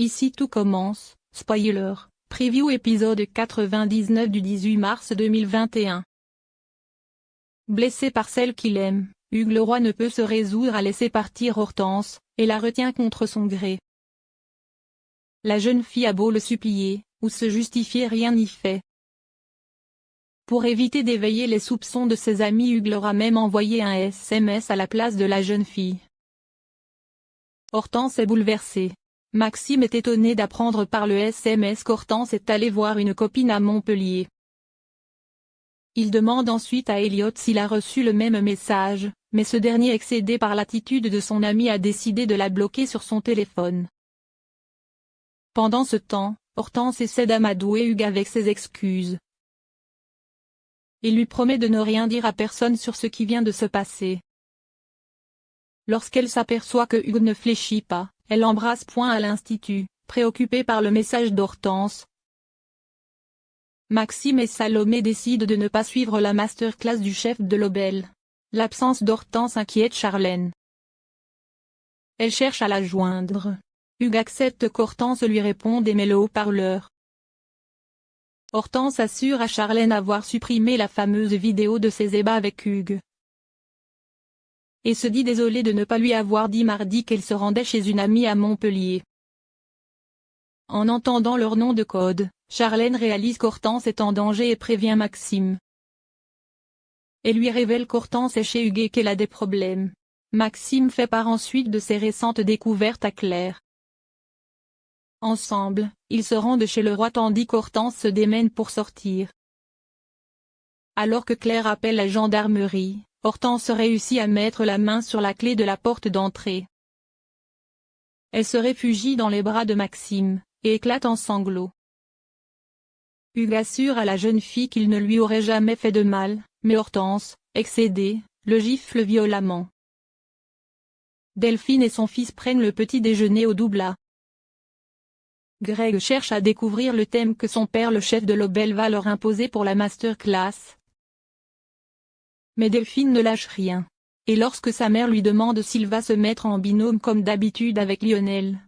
Ici tout commence, spoiler, preview épisode 99 du 18 mars 2021. Blessé par celle qu'il aime, Hugues Leroy ne peut se résoudre à laisser partir Hortense, et la retient contre son gré. La jeune fille a beau le supplier, ou se justifier, rien n'y fait. Pour éviter d'éveiller les soupçons de ses amis, Hugues leur a même envoyé un SMS à la place de la jeune fille. Hortense est bouleversée. Maxime est étonné d'apprendre par le SMS qu'Hortense est allée voir une copine à Montpellier. Il demande ensuite à Elliot s'il a reçu le même message, mais ce dernier, excédé par l'attitude de son ami, a décidé de la bloquer sur son téléphone. Pendant ce temps, Hortense essaie d'amadouer Hugues avec ses excuses. Il lui promet de ne rien dire à personne sur ce qui vient de se passer. Lorsqu'elle s'aperçoit que Hugues ne fléchit pas, elle l'embrasse point à l'institut, préoccupée par le message d'Hortense. Maxime et Salomé décident de ne pas suivre la masterclass du chef de l'Obel. L'absence d'Hortense inquiète Charlène. Elle cherche à la joindre. Hugues accepte qu'Hortense lui réponde et met le haut-parleur. Hortense assure à Charlène avoir supprimé la fameuse vidéo de ses ébats avec Hugues. Et se dit désolée de ne pas lui avoir dit mardi qu'elle se rendait chez une amie à Montpellier. En entendant leur nom de code, Charlène réalise qu'Hortense est en danger et prévient Maxime. Elle lui révèle qu'Hortense est chez Hugues et qu'elle a des problèmes. Maxime fait part ensuite de ses récentes découvertes à Claire. Ensemble, ils se rendent chez Leroy tandis qu'Hortense se démène pour sortir. Alors que Claire appelle la gendarmerie, Hortense réussit à mettre la main sur la clé de la porte d'entrée. Elle se réfugie dans les bras de Maxime, et éclate en sanglots. Hugues assure à la jeune fille qu'il ne lui aurait jamais fait de mal, mais Hortense, excédée, le gifle violemment. Delphine et son fils prennent le petit déjeuner au Doubla. Greg cherche à découvrir le thème que son père, le chef de l'Obel, va leur imposer pour la masterclass. Mais Delphine ne lâche rien. Et lorsque sa mère lui demande s'il va se mettre en binôme comme d'habitude avec Lionel,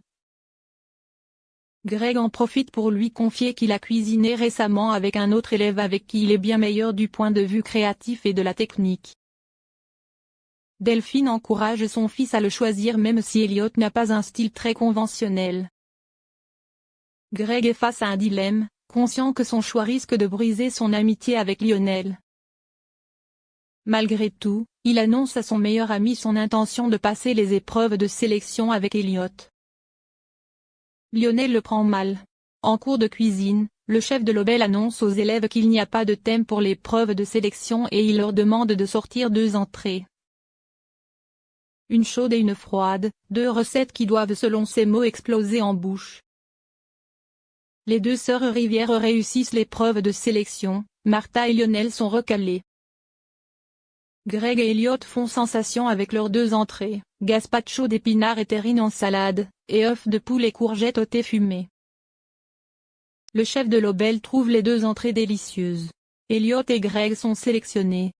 Greg en profite pour lui confier qu'il a cuisiné récemment avec un autre élève avec qui il est bien meilleur du point de vue créatif et de la technique. Delphine encourage son fils à le choisir même si Elliot n'a pas un style très conventionnel. Greg est face à un dilemme, conscient que son choix risque de briser son amitié avec Lionel. Malgré tout, il annonce à son meilleur ami son intention de passer les épreuves de sélection avec Elliot. Lionel le prend mal. En cours de cuisine, le chef de l'Obel annonce aux élèves qu'il n'y a pas de thème pour l'épreuve de sélection et il leur demande de sortir 2 entrées. Une chaude et une froide, 2 recettes qui doivent selon ses mots exploser en bouche. Les 2 sœurs Rivière réussissent l'épreuve de sélection, Martha et Lionel sont recalés. Greg et Elliot font sensation avec leurs 2 entrées, gazpacho d'épinards et terrine en salade, et œufs de poule et courgettes au thé fumé. Le chef de l'Obel trouve les 2 entrées délicieuses. Elliot et Greg sont sélectionnés.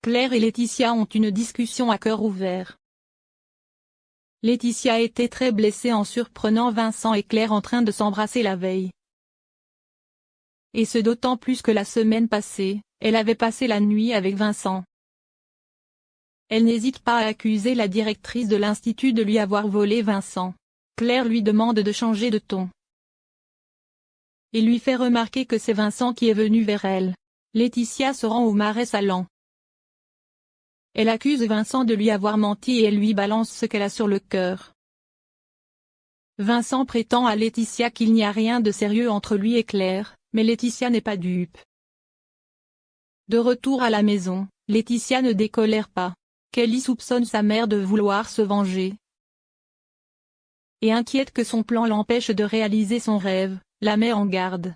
Claire et Laetitia ont une discussion à cœur ouvert. Laetitia était très blessée en surprenant Vincent et Claire en train de s'embrasser la veille. Et ce d'autant plus que la semaine passée, elle avait passé la nuit avec Vincent. Elle n'hésite pas à accuser la directrice de l'institut de lui avoir volé Vincent. Claire lui demande de changer de ton. Et lui fait remarquer que c'est Vincent qui est venu vers elle. Laetitia se rend au Marais Salants. Elle accuse Vincent de lui avoir menti et elle lui balance ce qu'elle a sur le cœur. Vincent prétend à Laetitia qu'il n'y a rien de sérieux entre lui et Claire, mais Laetitia n'est pas dupe. De retour à la maison, Laetitia ne décolère pas. Kelly soupçonne sa mère de vouloir se venger. Et inquiète que son plan l'empêche de réaliser son rêve, la met en garde.